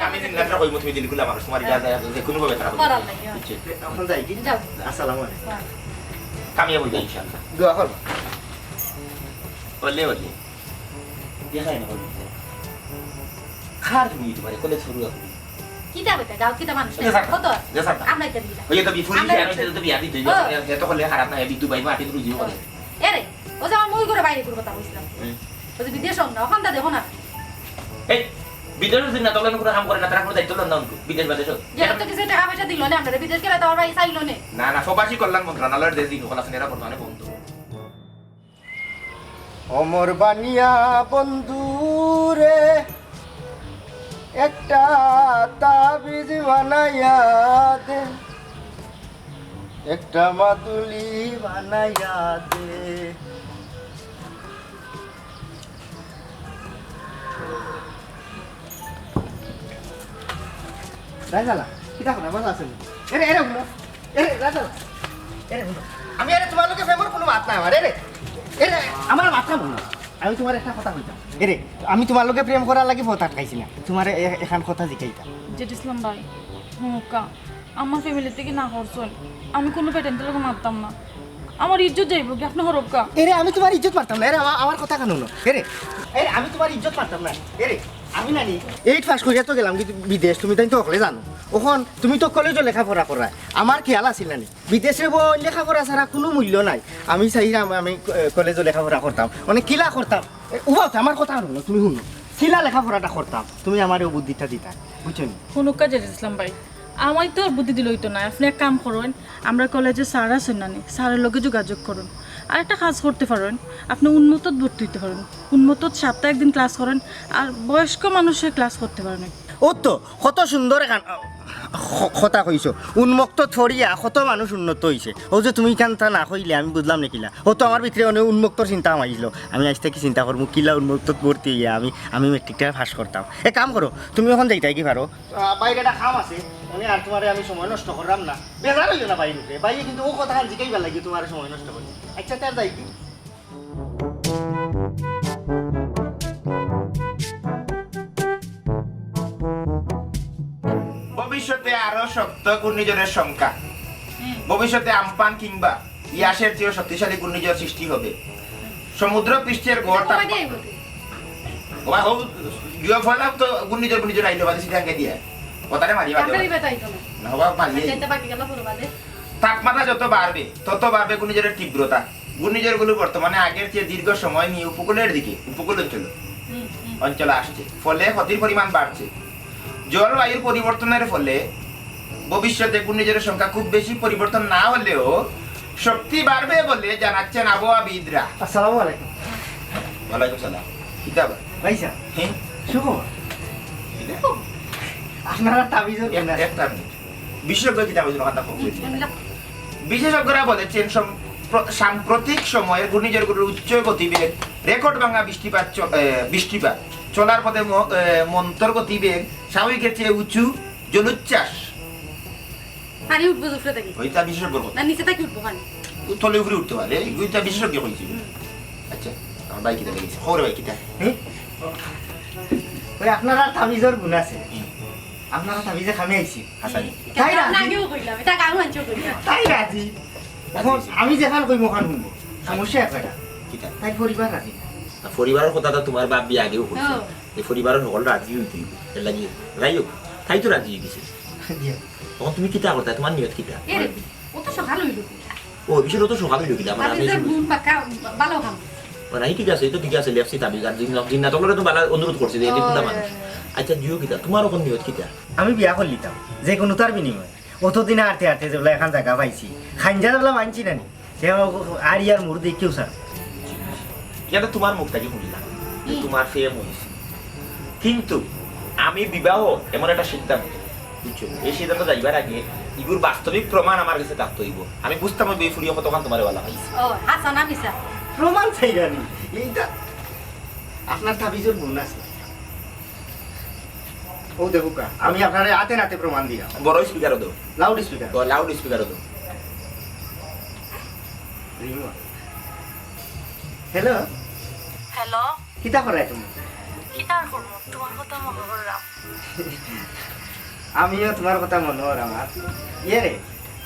আমি জিন্দাটা কই মত দিলি গুলা আমার তোমার যা যা যে কোনো ভাবে তারা করার লাগে বুঝছো এখন যাই কি যাও আসসালামু আলাইকুম কামিয়াব হইতা ইনশাআল্লাহ দোয়া করবা বললে দেখাই না বলি খার তুমি তোমার কলেজ শুরু হবে কিতা বইতা গাও কিতা মানুষ কত আমরা এটা দিলা ওই তো বিফুরি আমি তো বিয়া দিতে এত করলে খারাপ না বিদ্যু ভাই মাটি রুজি করে এরে ও যে আমার মই করে বাইরে করে কথা কইছিলাম ও যে বিদেশ না ওখান দা দেখো না এই বিদেশের দিন না তখন কোনো কাম করে না তারা কোনো দায়িত্ব লন না বিদেশ বাদেশ যে তো কিছু টাকা পয়সা দিল না আমরা বিদেশ গেলে তো আমার ভাই চাইলো না না না প্রবাসী কল্যাণ মন্ত্রণালয়ের যে দিন ওখানে এরা বর্তমানে বন্ধ অমর বানিয়া বন্ধুরে একটা তাবিজ বানাইয়া দে, একটা মাদুলি বানাইয়া দে। রাজালা কিটা কথা ভালো আছেন? এরে এরে শুনো, এরে রাজালা এরে শুনো, আমি আরে তোমার লোকে ফেমর কোনো মাত নাই আমার। এরে এরে আমার মাথা মনে, আমি তোমার একটা কথা কইতাম। এরে আমি তোমার লোকে প্রেম করার লাগি ভোট আটকাইছি না, তোমার এখান কথা জিকাইতাম। জেড ইসলাম ভাই হুমকা আমার ফ্যামিলি থেকে না করছেন, আমি কোনো পেটেন্টের মারতাম না, আমার ইজ্জত যাইব কি আপনি হরক্কা। এরে আমি তোমার ইজ্জত মারতাম না, এরে আমার কথা কানুন। এরে এরে আমি তোমার ইজ্জত মারতাম না। এরে আমি নানি 8 পাস করিয়া তো গেলাম কিন্তু বিদেশ, তুমি তাই তো অকলে জানো। ওখন তুমি তো কলেজও লেখাপড়া করায়, আমার খেয়াল আছিল নানি বিদেশে বই লেখাপড়া ছাড়া কোনো মূল্য নাই। আমি চাইলাম আমি কলেজও লেখাপড়া করতাম, মানে কিলা করতাম উবাও আমার কথা শুনো, তুমি শুনো কিলা লেখাপড়াটা করতাম, তুমি আমার এই বুদ্ধিটা দিতা, বুঝছো নি? হুনুকা জেড ইসলাম ভাই আমার তো আর বুদ্ধি দিল হইতো না, আপনি এক কাম করুন, আমরা কলেজে স্যার আছেন নানি, স্যারের লগে যোগাযোগ করুন। আর একটা কাজ করতে পারেন, আপনি উন্মতত ভর্তি হইতে পারেন, উন্মতত সপ্তাহে একদিন ক্লাস করেন, আর বয়স্ক মানুষের ক্লাস করতে পারেন। ও তো কত সুন্দর কথা কইছো, উন্মুক্ত ছড়িয়া কত মানুষ উন্নত হয়েছে। ও যে তুমি কানটা না কইলে আমি বুঝলাম না কিলা, ও তো আমার ভিতরে অনেক উন্মুক্তর চিন্তা মাইছিল। আমি আজ থেকে চিন্তা করবো কিলা উন্মুক্ত ভর্তি হইয়া আমি মেট্রিকটা পাস করতাম। এক কাম করো, তুমি এখন যাইতাই কি পারো, বাইরে একটা খাম আছে, আমি আর তোমার আমি সময় নষ্ট করলাম না, বেজার হইও না বাইরে বাইরে, কিন্তু ও কথা জিকাইবার লাগি তোমার সময় নষ্ট করি। আচ্ছা তার যাই কি ভবিষ্যতে আরো শক্ত ঘূর্ণিঝড়ের সংখ্যা, ভবিষ্যতে আমপান কিংবা ইয়াসের চেয়েও শক্তিশালী ঘূর্ণিঝড় সৃষ্টি হবে। সমুদ্র পৃষ্ঠের গড় ঘূর্ণিঝড় আইলো বাদে সিটাঙ্গে দিয়ে কথাটা মারিবা না হবা মারিয়ে। তাপমাত্রা যত বাড়বে তত বাড়বে ঘূর্ণিঝড়ের তীব্রতা। ঘূর্ণিঝড়গুলো বর্তমানে আগের চেয়ে দীর্ঘ সময় নিয়ে উপকূলের দিকে উপকূল অঞ্চলে আসছে, ফলে ক্ষতির পরিমাণ বাড়ছে। জলবায়ুর পরিবর্তনের ফলে ভবিষ্যতে ঘূর্ণিঝড়ের সংখ্যা খুব বেশি পরিবর্তন না হলেও শক্তি বাড়বে বলে জানাচ্ছেন আবহাওয়াবিদরা। আসসালামু আলাইকুম। ওয়ালাইকুম সালাম। কিতাব ভাইসা হ্যাঁ শুভ আপনারা তাবিজ একটা মিনিট, বিশেষজ্ঞ কিতাব বিশেষজ্ঞরা বলেছেন সাম্প্রতিক সময়ে ঘূর্ণিঝড়গুলোর উচ্চ গতিবেগ, রেকর্ড ভাঙা বৃষ্টিপাত, চলার পথে মন্তর গতিবেগ, স্বাভাবিকের চেয়ে উঁচু জলোচ্ছ্বাস। পানি উঠবো উপরে থেকে ওইটা বিশেষজ্ঞ কথা, না নিচে থেকে উঠবো পানি, তলে উপরে উঠতে পারে, ওইটা বিশেষজ্ঞ হয়েছিল। আচ্ছা আমার ভাই কিতা লেগেছে, খবর ভাই কিতা ওই আপনারা তাবিজের গুণ আছে, আপনারা তাবিজে খামে আইছি হাসানি তাই রাজি, আগেও কইলাম এটা গাও আনছো কইলাম তাই রাজি। এখন আমি যেখান কই মোখান শুনবো, সমস্যা একটা কিতা তাই পরিবার রাজি না। পরিবারের কথাটা তোমার বাপ বিয়ে আগেও করছে, এই পরিবারের সকল রাজি হইতে এর লাগি যাই হোক, তাই তো রাজি হয়ে গেছে। তখন তুমি কিতা করতে, তোমার নিয়ত কিতা? এর ও তো সকাল হইলো ও বিষয় তো সকালে ঢুকিলাম আমি যে গুণ পাকা ভালো কাম মানে ঠিক আছে, এই তো ঠিক আছে, লেফসি তাবি আর জিন্না তখন তো ভালো অনুরোধ করছে যে এই পুলা মানুষ। আচ্ছা জিও কিতা, তোমার ওখান নিয়ত কিতা? আমি বিয়া করলিতাম যে কোনো তার বিনিময়, অতদিনে আরতে আরতে যেগুলো এখন জায়গা পাইছি, খাঞ্জা যেগুলো মানছি না নি, সে আর ইয়ার মুর দিয়ে কেউ স্যার এটা তোমার মুখ থেকে শুনলাম যে তোমার ফেম হয়েছে, কিন্তু আমি বিবাহ এমন একটা সিদ্ধান্ত, বুঝছো, এই সিদ্ধান্ত যাইবার আগে ইগুর বাস্তবিক প্রমাণ আমার কাছে থাকতে হইব। আমি বুঝতাম এই ফুরিয়ে মতো তখন তোমার বলা হয়েছে। ও হাসান আমি স্যার প্রমাণ চাই জানি, এইটা আপনার তাবিজের গুণ আছে। ও দেখো কা, আমি আপনার হাতে নাতে প্রমাণ দিলাম। বড় স্পিকারও দাও, লাউড স্পিকার, লাউড স্পিকারও দাও। হ্যালো হ্যালো কিতা করাই তুমি? কিতার করবো তোমার কথা মনে করলাম। আমিও তোমার কথা মনে হর আমার ইয়ে রে,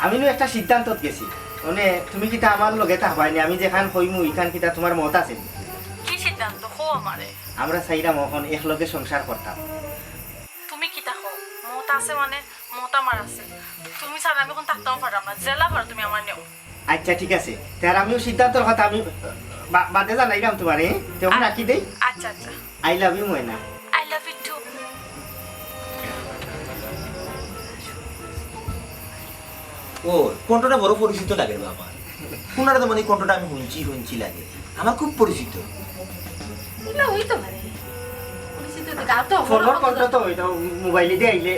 আমিও একটা সিদ্ধান্তত গেছি, মানে তুমি কিতা আমার লগে থাকবাইনি, আমি যেখান কইমু ইখান কিতা তোমার মত আছে? কি সিদ্ধান্ত হো আমারে? আমরা চাইরাম এখন একলগে সংসার করতাম। তুমি কিতা হো মত আছে মানে মত আমার আছে, তুমি ছাড়া আমি এখন থাকতেও পারলাম না, জেলা পারো তুমি আমার নেও। আচ্ছা ঠিক আছে, তার আমিও সিদ্ধান্তর কথা আমি বাদে জানাইলাম তোমারে, তখন রাখি দেই। আচ্ছা আচ্ছা, I love you Moyna. I love you too. ও কণ্ঠটা বড় পরিচিত লাগে আমার, কোনার তো মানে কণ্ঠটা আমি শুনছি লাগে, আমার খুব পরিচিত। এগুলো হইতো পারে পরিস্থিতিতে গাও তো ফোনের কন্ট্রো তো হইতো মোবাইলে দিয়ে আইলে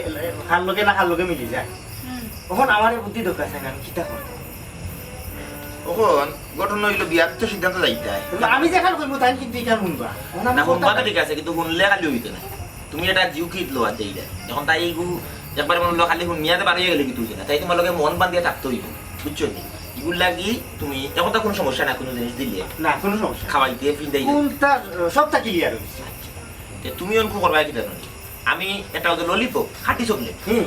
খার লগে না খার লগে মিলি যায় তখন আমার বুদ্ধি দরকার আছে না আমি কিতা করব ওখন ঘটনা হইলো বিয়ার তো সিদ্ধান্ত যাইতে হয় আমি যে খাল কইবো তাই কিন্তু ইকান শুনবা না শুনবা তো ঠিক আছে কিন্তু শুনলে খালি হইতো না তুমি এটা জিউ কিট লো আর যাইলে এখন তাই একবার মনে হলো খালি শুনিয়াতে বাড়িয়ে গেলে কিন্তু না তাই তোমার লগে মন বান্ধিয়ে থাকতে হইব বুঝছো নি এগুলো লাগি তুমি এখন তো কোনো সমস্যা না কোনো জিনিস দিলে না কোনো সমস্যা খাওয়াইতে ফিন্দাই কোনটা সবটা ক্লিয়ার হইছে তুমি অঙ্ক করবা কি জানো আমি এটা ওদের ললিপপ খাটি চকলেট হুম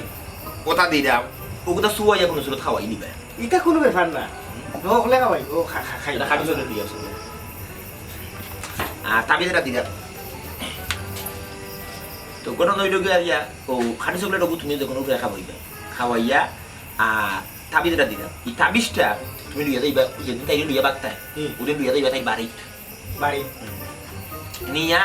কথা দিলাম ওগুলো সুয়াইয়া কোনো ছিল খাওয়াই দিবে এটা কোনো ব্যাপার না হলে খাওয়াই ও খাই এটা খাটি চকলেট দিয়ে আসবে আর তাবিজটা দিলাম তো ঘটনা হইলো গিয়া ও খাটি চকলেট ওগু তুমি যখন উপরে খাওয়াইবে খাওয়াইয়া আর তাবিজটা দিলাম এই তাবিজটা তুমি লইয়া যাইবা যেদিন তাই লইয়া বাগতায় ওদিন লইয়া যাইবা তাই বাড়ি বাড়ি নিয়া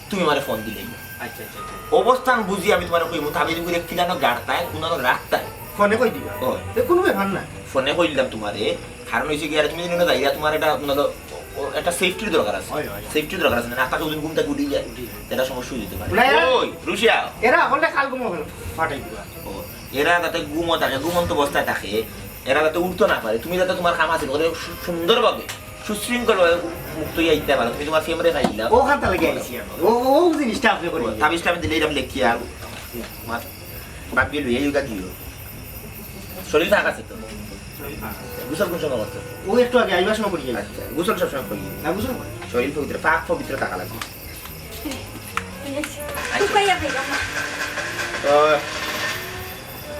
তুমি আমার ফোন দিলেই আচ্ছা আচ্ছা অবস্থান বুঝি আমি তোমার কইমু তাবিজ করে কিলানো গাড়তায় কুনানো রাখতায় ফোনে কই দিবা ও কোনো ব্যাপার না ফোনে কইলাম তোমারে কারণ হইছে কি আর তুমি জানো যাইরা তোমার এটা একটা সেফটির দরকার আছে সেফটির দরকার আছে না তাকে ওদিন ঘুমটা গুটি যায় এটা সমস্যা হয়ে যেতে পারে ওই রুশিয়া এরা হলে কাল ঘুমো ফাটাই দিবা ও এরা যাতে ঘুমো থাকে ঘুমন্ত অবস্থায় থাকে এরা যাতে উঠতে না পারে তুমি যাতে তোমার কাম আছে ওদের সুন্দরভাবে সুশৃঙ্খলভাবে মুক্ত হয়ে আইতে পারো তুমি তোমার ফেমরে খাইলা ওখান থেকে আইছি আমি ও জিনিসটা আপনি করি তাবিজটা আমি দিলেই আমি লেখি আর বাকি লইয়া ইউগা দিও শরীর থাক আছে তো গোসল কোন সময় করতে ও একটু আগে আইবার সময় করি আচ্ছা গোসল সবসময় করি না বুঝুন শরীর পবিত্র পাক পবিত্র থাকা লাগবে টুকাইয়া দিলাম তো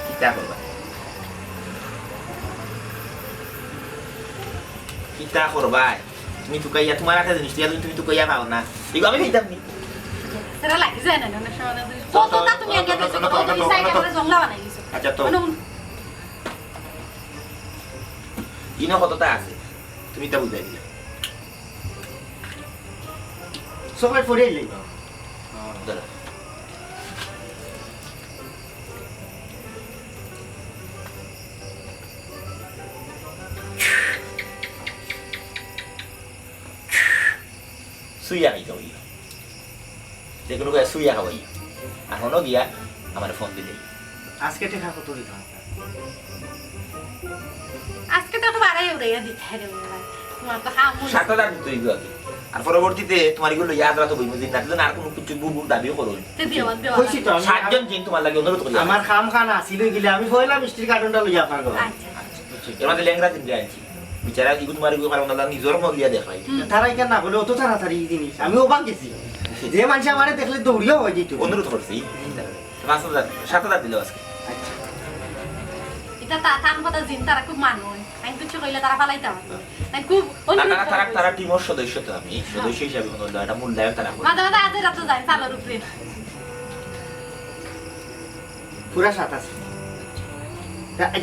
কিতা করবা কিতা করবা তুমি টুকাইয়া তোমার একটা জিনিস দিয়া তুমি টুকাইয়া পাও না এগুলো আমি খাইতাম নি সেটা লাগি যায় না অনেক সময় কতটা তুমি আগে দিছো কত দিছাই করে জংলা বানাই দিছো আচ্ছা তো ইনো কতটা আছে তুমি তা বুঝাই দিলে চকলেট পরে আইলে ধরো সুইয়া খাইতে হই যে কোনো সুইয়া খাওয়াই এখনো গিয়া আমার ফোন দিলে আজকে টেকা কত দিতাম আজকে তো খুব আড়াই উড়াইয়া দিতে রে তোমার তো হাম ৭,০০০ দিতে হইব আগে আর পরবর্তীতে তোমার এগুলো ইয়াদ রাখতে হইব যে না আর কোনো কিছু বুবুর দাবিও করো তে বিয়া কইছি তো আমি ৭ জন জিন তোমার লাগে অনুরোধ করি আমার কাম খান আসিল গিলে আমি কইলাম মিষ্টির কার্টনটা লইয়া আপনার ঘরে আচ্ছা এর মধ্যে ল্যাংরা দিন আনছি বিচারা এগুলো তোমার এগুলো কারণ আল্লাহ নিজের মগলিয়া দেখাই তারা কেন না বলে অত তাড়াতাড়ি এই জিনিস আমি অবাক গেছি যে মানুষ আমার দেখলে দৌড়িও হয়ে যেত অনুরোধ করছি ৫,০০০ ৭,০০০ দিল আজকে এটা তার কথা জিন তারা খুব মানুষ আমি কিছু কইলে তারা পালাইতে হবে তাই খুব তারা টিমের সদস্য তো আমি সদস্য হিসাবে কোনো একটা মূল্যায়ন তারা করে মাঝে মাঝে আজ রাত যায় চালের উপরে পুরা ৭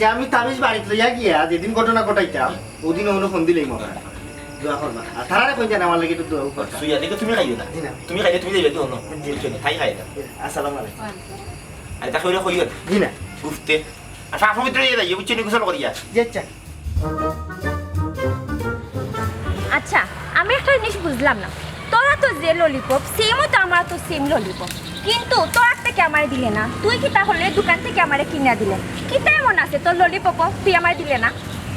যে আমি তাবিজ বাড়িতে লইয়া গিয়া যেদিন ঘটনা ঘটাইতাম ওদিন অন্য ফোন দিলেই মনে হয় দোয়া করবা আর তারা কই জানে আমার লাগে একটু দোয়া করবা সুইয়া দেখে তুমি খাইও না জি না। তুমি খাইলে তুমি যাবে তো অন্য খাই খাই না আসসালামু আলাইকুম আর তা কইরা কইও জি না গুফতে আর সাফ পবিত্র দিয়ে যাই বুঝছি নি গোসল করিয়া যে আচ্ছা আচ্ছা আমি একটা জিনিস বুঝলাম না তোরা তো যে ললিপপ সেমও তো আমার তো সেম ললিপপ কিন্তু তোর থেকে আমার দিলে না তুই কি তাহলে দোকান থেকে আমারে কিনা দিলে কি তেমন আছে তোর ললিপপ তুই আমার দিলে না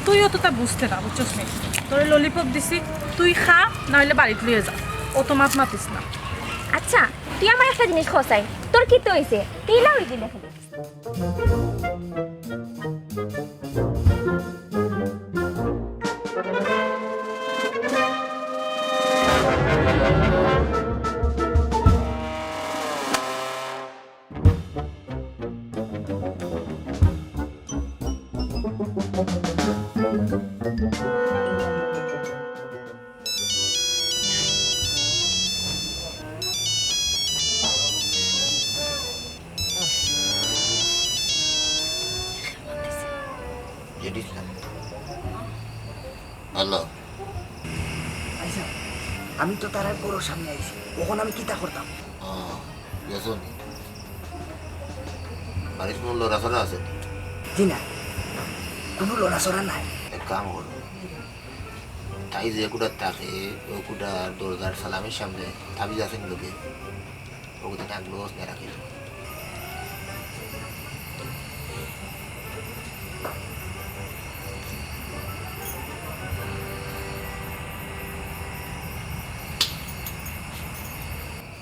তুইও তো তা বুঝতে না বুঝছস নি তোর ললিপপ দিছি তুই খা নাহলে বাড়িতে লিয়ে যা ও তো মাত মাতিস না আচ্ছা তুই আমার একটা জিনিস খসাই তোর কি তো হয়েছে তিলা হয়ে দিলে হ্যালো আচ্ছা আমি তো তার বড় সামনে আইছি কখন আমি কিতা করতাম গেছুন বাড়ির কোনো লড়াচড়া আছে জি না কোনো লড়াচড়া নাই এক কাম করো তাই যে কুটার থাকে ও কুটার দরজার সালামের সামনে তাবিজ আছেন লোকে ওগুলো থাকলো না রাখি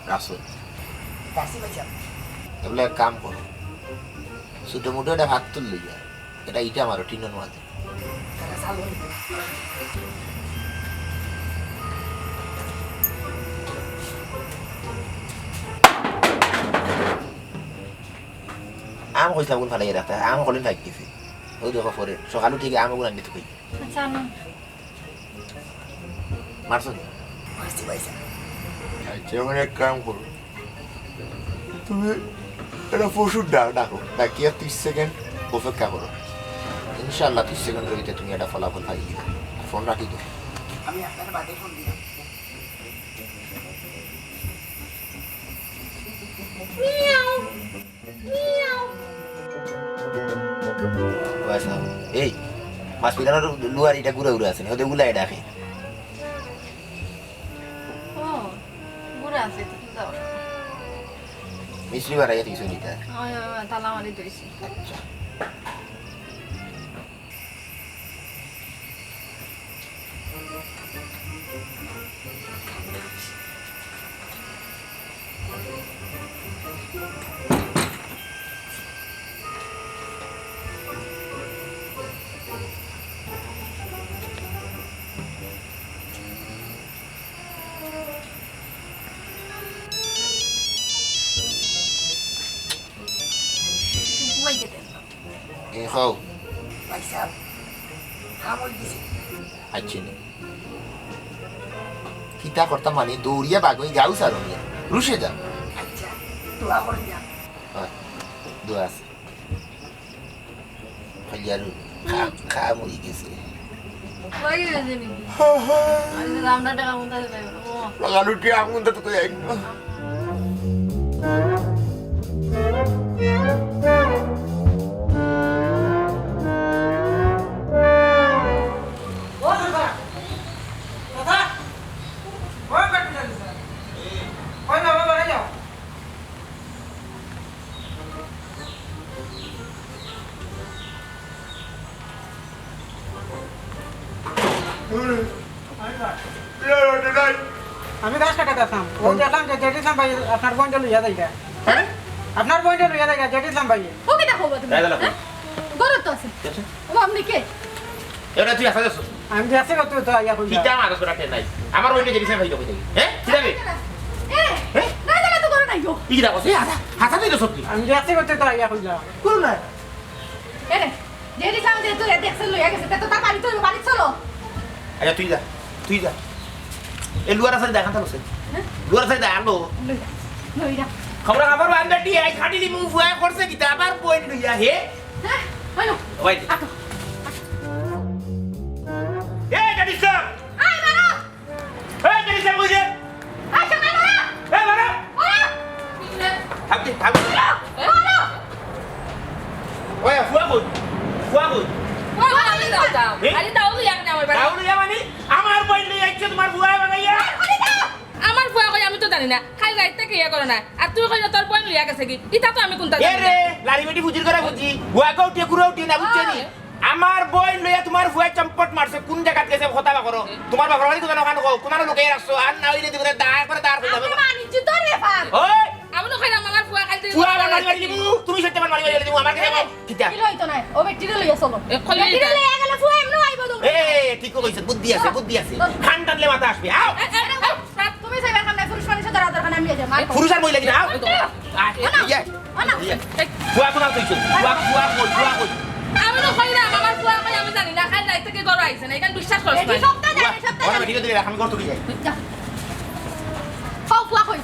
রাসুল এগুলো এক কাম করো ছোটো মোটো এটা ভাত তুললে যায় এটা ইটা আমারও টিনের মাঝে আম কইছিলাম কোন ফালাই রাখতে আম কলিন ভাগ গেছে ওই দেখো পরে সকালু ঠিক আম গুলো আনতে কই আচ্ছা আনো মারছুন আচ্ছা আমার এক কাম করো তুমি এটা পশুর ডাকো বাকি আর 30 সেকেন্ড অপেক্ষা করো ইনশাআল্লাহ 30 সেকেন্ডের ভিতরে তুমি এটা ফলাফল পাই দিবে ফোন রাখি তো আমি আপনার বাদে ফোন দিলাম পয়সা এই মাছ পিলানোর লুয়ার এটা ঘুরে ঘুরে আছে ওদের গুলাই ডাকে ও বুড়া আছে তো যাও মিশ্রি বাড়াইয়া তুই শুনিটা ওই তালা মারি দিয়েছি আচ্ছা ঘুমাই যেতে এই খাও পয়সা আমল দিছে আচ্ছা নে কিতা করতাম মানে দৌড়িয়া বাগই যাও সার রুশে যাও আচ্ছা দোয়া করে দিলাম দোয়া আছে খালিয়ারু খা মরি গেছে কই গেছে নি আমি তো আমরা টাকা মতো দেব না ও লাগালুটি আগুন তো কই আই ও দাদা দাদা ওই কাটি যাবে স্যার ওই না বাবা রে যাও আমি গাছ কাটাতাম ও দেখলাম যে জেটিসাম ভাই আপনার বইটা লইয়া দেয় আপনার বইটা লইয়া দেয় জেটিসাম ভাই ও কি দেখো তুমি গরত তো আছে ও আপনি কে এটা তুই আসা যাস আমি দেখছি কত তো ইয়া কইয়া কিতা আমার কাছে রাখে নাই আমার ওইটা জেরিসে ভাই কই হ্যাঁ কিতা বে এ না জানা তো করো নাই গো কি কিতা কইছে হাসা দিল সত্যি আমি দেখছি কত তো ইয়া কইয়া কোন না এ রে যেদি সামনে যে তুই দেখছ লইয়া গেছে তা তো তার বাড়ি তো বাড়ি চলো আচ্ছা তুই যা এই লুয়ার আছে দেখান তাহলে লুয়ার আছে দেখান লো লইরা খবর বান্দাটি আই খাটি দি মুভ হয়ে করছে কিতা আবার পয়েন্ট লইয়া হে হ্যাঁ হলো ওই আটো এই জেরিসে আই মারো এই জেরিসে বুঝে আই সকাল মারো এই মারা ওরা থাকতে মারো ওই ফুয়া কই আমি দাও দাও আরে দাও লইয়া কেন আমার বাড়ি রাউল ইয়ামানি আমার পয়েন্ট লইয়া আইছে তোমার বুয়া বানাইয়া আমার ফুয়া কই আমি তো জানি না খালি রাইত থেকে ইয়া করো না আর তুই কই তোর বই লইয়া গেছে কি ইটা তো আমি কোনটা এ রে লারি বেটি বুঝির করে বুঝি বুয়া কউটি কুরাউটি না বুঝছনি আমার বই লইয়া তোমার বুয়া চম্পট মারছে কোন জায়গা গেছে কথা বা করো তোমার বাবার বাড়ি কোন ওখানে কোন লোকে রাখছো আর না হইলে দিবরে দাঁড় করে দাঁড় হয়ে যাবে আমি মানি যে তোর ব্যাপার ওই আমি তো কইলাম আমার ফুয়া খাইতে বুয়া মারি মারি দিবু তুমি সত্যি মারি মারি দিবু আমার কাছে কিটা কি লইতো না ও বেটিরে লইয়া চলো এ কইলি বেটিরে লইয়া গেলে ফুয়া এমন আইবো তুমি এ ঠিক কইছ বুদ্ধি আছে খান টানলে মাথা আসবে আও তুমি সাইবা খানা পুরুষ মানুষ ধরা ধরা আমি যাই মার পুরুষ আর মহিলা কিনা আও ইয়া বুয়া কোন কইছ বুয়া কই আমি তো কইলাম আমার ফুয়া কই আমি জানি না খালি রাইত থেকে ঘর আইছে না এখানে বিশ্বাস করছ এই সপ্তাহ যায় সপ্তাহ ওরা বেটি দিলে আমি করতে যাই ফাও ফুয়া কই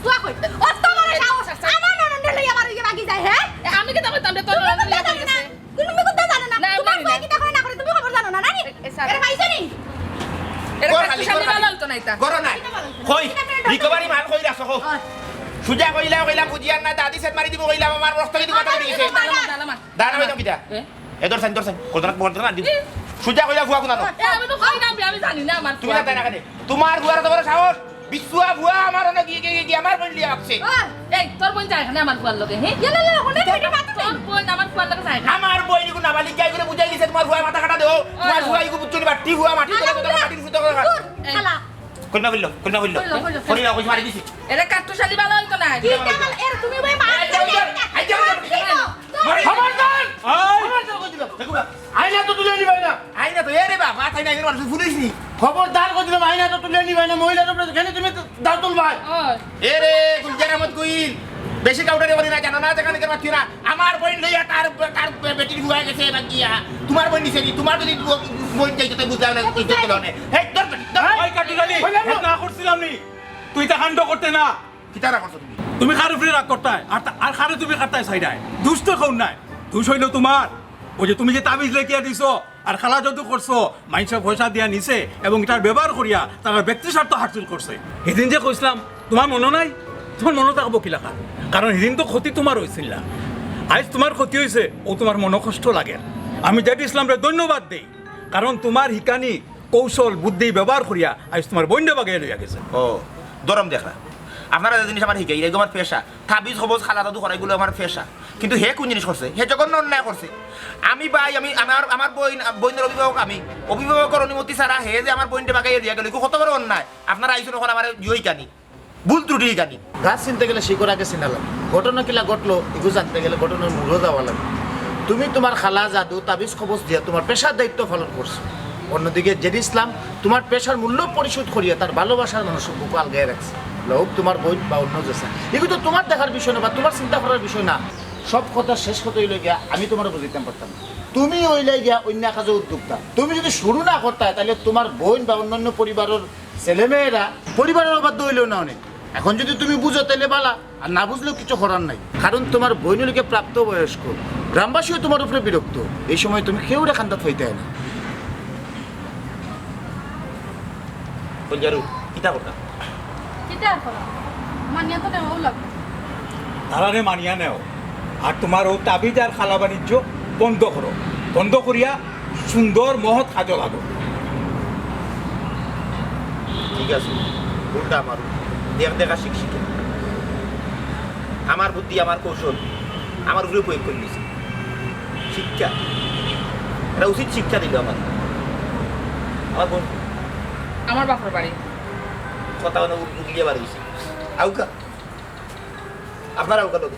ও তোমার সাহস আমার ননদের লইয়া মার ইয়ে বাকি যায় হ্যাঁ আমি কি তখন তোমরা তোর লইয়া গেছে তুমি কথা জানো না না, তোমার আমি ফুয়া জানি কি করে না করে তুমি খবর জানো না নানি এর পাইছে নি এটা গর কাছে খালি, শালি গর খালি। ভালো হতো না এটা গরো নাই কই রিকভারি মাল কই রাখছো কো সুজা কইলা বুঝিয়ার না দাদি সেট মারি দিব কইলা আমার রক্ত কি কথা করি গেছে দালামান দানা হইতো কিটা এদর সাইন কোদরাত বর্তনা দিব সুজা কইয়া ভুয়া কোনা আমি তো কই না আমি জানি না আমার তুমি না তাই না কেন তোমার ভুয়ার তোমার সাহস বিশ্বয়া ভুয়া আমার অনেক গিয়ে আমার বইন লিয়া আসছে এই তোর বোন যায় না আমার ফুয়ার লগে হ্যাঁ তোর বোন আমার ফুয়ার লগে যায় না আমার বইন কো নাবালিক গাই করে বুঝাই দিছে তোমার ভুয়া মাথা কাটা দেও তোমার ভুয়া ইগো বুঝছনি বাটি ভুয়া মাটি তোরা তোরা মাটির ফুটো করে খালা কইনা বললো করি না কই মারি দিছি এরা কাটুশালি ভালো হইতো না এর তুমি ভাই মা খবরদার আইনা তো তুলে নিবাই না আইনা তো এরে বাবা তাই না এর মানুষ পুলিশনি খবরদার কই দিলাম আইনা তো তুলে নিবাই না মহিলার উপরে কেন তুমি দাও তুলবাই এরে গুলজার আহমদ কইল বেশি কাউটারে বলি না জানো না যেখানে কেন মারছি না আমার বইন লইয়া তার বেটির ভুয়া গেছে বাকিয়া তোমার বইন নিছে নি তোমার যদি বইন যাইতে তুই বুঝাও না ইজ্জত দিল না হে ধর ওই কাটুশালি না করছিলাম নি তুই তা কাণ্ড করতে না কিতা রাখছ তুমি তুমি খার উপরে রাগ করতাই আর খারে তুমি খাতায় সাইডাই দুষ্ট কোন নাই তুই হইল তোমার ওই যে তুমি যে তাবিজ লেখিয়া দিছো আর খালা যদু করছো মাইনসা পয়সা দিয়া নিছে এবং এটার ব্যবহার করিয়া তারা ব্যক্তি স্বার্থ হাসিল করছে সেদিন যে কইছিলাম তোমার মনে নাই তোমার মনে থাকবো কি লেখা কারণ সেদিন তো ক্ষতি তোমার হয়েছিল না আজ তোমার ক্ষতি হয়েছে ও তোমার মনকষ্ট লাগে আমি জেড ইসলামরে ধন্যবাদ দেই কারণ তোমার হিকানি কৌশল বুদ্ধি ব্যবহার করিয়া আজ তোমার বন্যে বাগাই লইয়া গেছে ও দরম দেখা আপনারা যে জিনিস আমার শিখাই এগুলো আমার পেশা তাবিজ হবজ খালা দাদু করা এগুলো আমার পেশা কিন্তু হে কোন জিনিস করছে হে জঘন্য অন্যায় করছে আমি ভাই আমি আমার বইনের অভিভাবক আমি অভিভাবকের অনুমতি ছাড়া হে যে আমার বইনটা বাগাইয়ে দিয়া গেল কত বড় অন্যায় আপনারা আইসুন ওখানে আমার জয়ী কানি ভুল ত্রুটি কানি গাছ চিনতে গেলে শিকড় আগে চিনালাম ঘটনা কিলা ঘটলো এগুলো জানতে গেলে ঘটনার মূল্য দেওয়া লাগে তুমি তোমার খালা জাদু তাবিজ খবজ দিয়া তোমার পেশার দায়িত্ব পালন করছো অন্যদিকে জেড ইসলাম তোমার পেশার মূল্য পরিশোধ করিয়া তার ভালোবাসার মানুষের বুক আলগায় রাখছে লোক তোমার বই বা অন্য যেসা এগুলো তো তোমার দেখার বিষয় না বা তোমার চিন্তা করার বিষয় না সব কথা শেষ কথা হইলে গিয়া আমি তোমার বুঝিতাম পারতাম তুমি হইলে গিয়া অন্য কাজে উদ্যোক্তা তুমি যদি শুরু না করতে তাহলে তোমার বোন বা অন্যান্য পরিবারের ছেলেমেয়েরা পরিবারের অবাধ্য হইলেও না অনেক এখন যদি তুমি বুঝো তাহলে বালা আর না বুঝলেও কিছু করার নাই কারণ তোমার বইনলিকে প্রাপ্ত বয়স্ক গ্রামবাসীও তোমার উপরে বিরক্ত এই সময় তুমি কেউ রেখান্তাত হইতে হয় না বলজারু কিতা করতা কিটা করো মানিয়া তো নেওয়াও লাগবে তারারে মানিয়া নেও আর তোমার ও তাবিজ আর খালা বাণিজ্য বন্ধ করো বন্ধ করিয়া সুন্দর মহৎ কাজে লাগো ঠিক আছে ভুলটা আমার দেখা শিখে আমার বুদ্ধি আমার কৌশল আমার উপরে প্রয়োগ করে নিয়েছে শিক্ষা এটা উচিত শিক্ষা দিল আমার বোন আমার বাপের বাড়ি কথা মানে উগলিয়ে বাড়ি গেছে আউকা আপনার আউকা লোক